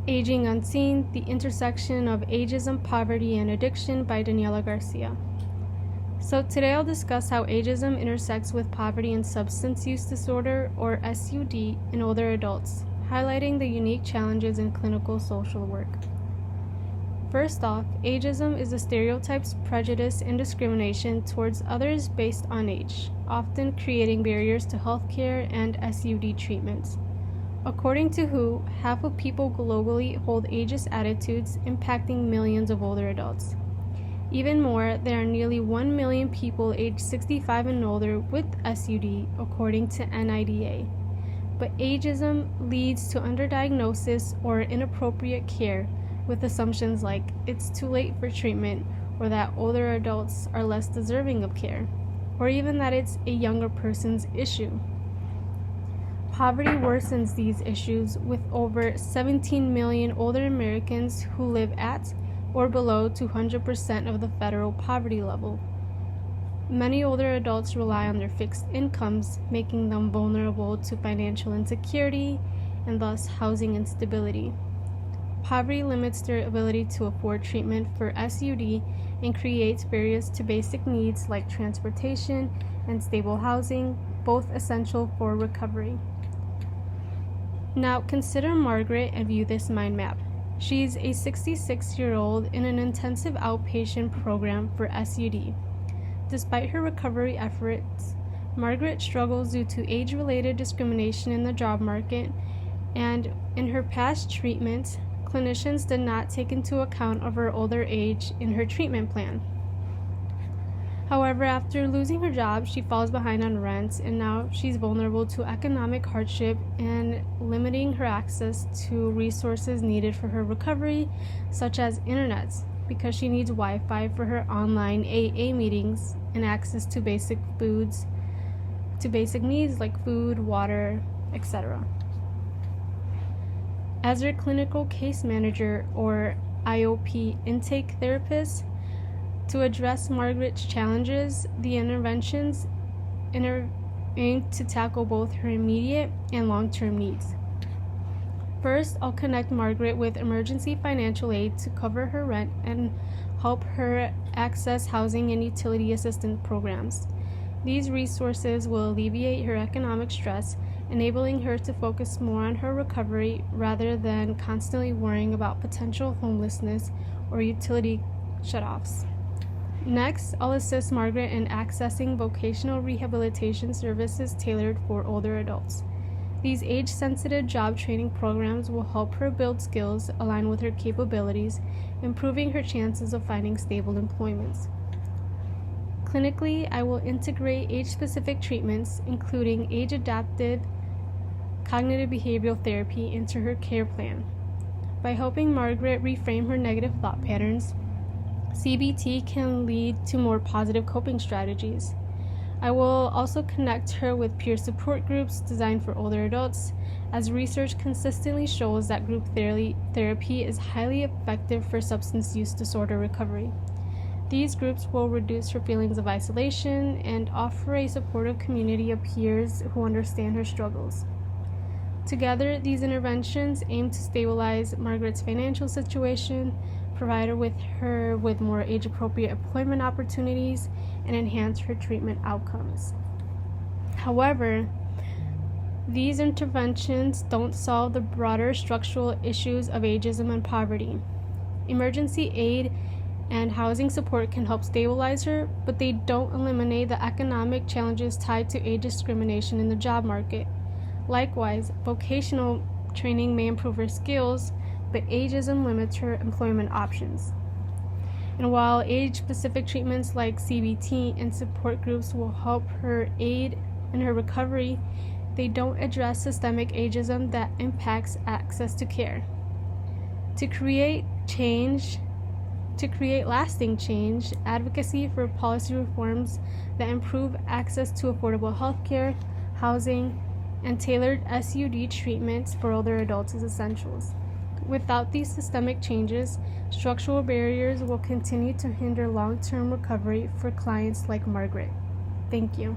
Aging Unseen: The Intersection of Ageism, Poverty, and Addiction by Daniela Garcia. So today I'll discuss how ageism intersects with poverty and substance use disorder, or SUD, in older adults, highlighting the unique challenges in clinical social work. First off, ageism is the stereotypes, prejudice, and discrimination towards others based on age, often creating barriers to healthcare and SUD treatments. According to WHO, half of people globally hold ageist attitudes, impacting millions of older adults. Even more, there are nearly 1 million people aged 65 and older with SUD, according to NIDA. But ageism leads to underdiagnosis or inappropriate care, with assumptions like it's too late for treatment, or that older adults are less deserving of care, or even that it's a younger person's issue. Poverty worsens these issues, with over 17 million older Americans who live at or below 200% of the federal poverty level. Many older adults rely on their fixed incomes, making them vulnerable to financial insecurity and thus housing instability. Poverty limits their ability to afford treatment for SUD and creates barriers to basic needs like transportation and stable housing, both essential for recovery. Now consider Margaret and view this mind map. She's a 66-year-old in an intensive outpatient program for SUD. Despite her recovery efforts, Margaret struggles due to age-related discrimination in the job market, and in her past treatments, clinicians did not take into account of her older age in her treatment plan. However, after losing her job, she falls behind on rent, and now she's vulnerable to economic hardship and limiting her access to resources needed for her recovery, such as internet, because she needs Wi-Fi for her online AA meetings and access to basic needs like food, water, etc. As her clinical case manager, or IOP intake therapist, to address Margaret's challenges, the interventions aim to tackle both her immediate and long-term needs. First, I'll connect Margaret with emergency financial aid to cover her rent and help her access housing and utility assistance programs. These resources will alleviate her economic stress, enabling her to focus more on her recovery rather than constantly worrying about potential homelessness or utility shutoffs. Next, I'll assist Margaret in accessing vocational rehabilitation services tailored for older adults. These age-sensitive job training programs will help her build skills aligned with her capabilities, improving her chances of finding stable employment. Clinically, I will integrate age-specific treatments, including age-adapted cognitive behavioral therapy, into her care plan. By helping Margaret reframe her negative thought patterns, CBT can lead to more positive coping strategies. I will also connect her with peer support groups designed for older adults, as research consistently shows that group therapy is highly effective for substance use disorder recovery. These groups will reduce her feelings of isolation and offer a supportive community of peers who understand her struggles. Together, these interventions aim to stabilize Margaret's financial situation, provide her with more age-appropriate employment opportunities, and enhance her treatment outcomes. However, these interventions don't solve the broader structural issues of ageism and poverty. Emergency aid and housing support can help stabilize her, but they don't eliminate the economic challenges tied to age discrimination in the job market. Likewise, vocational training may improve her skills, but ageism limits her employment options. And while age-specific treatments like CBT and support groups will help her aid in her recovery, they don't address systemic ageism that impacts access to care. To create lasting change, advocacy for policy reforms that improve access to affordable healthcare, housing, and tailored SUD treatments for older adults is essential. Without these systemic changes, structural barriers will continue to hinder long-term recovery for clients like Margaret. Thank you.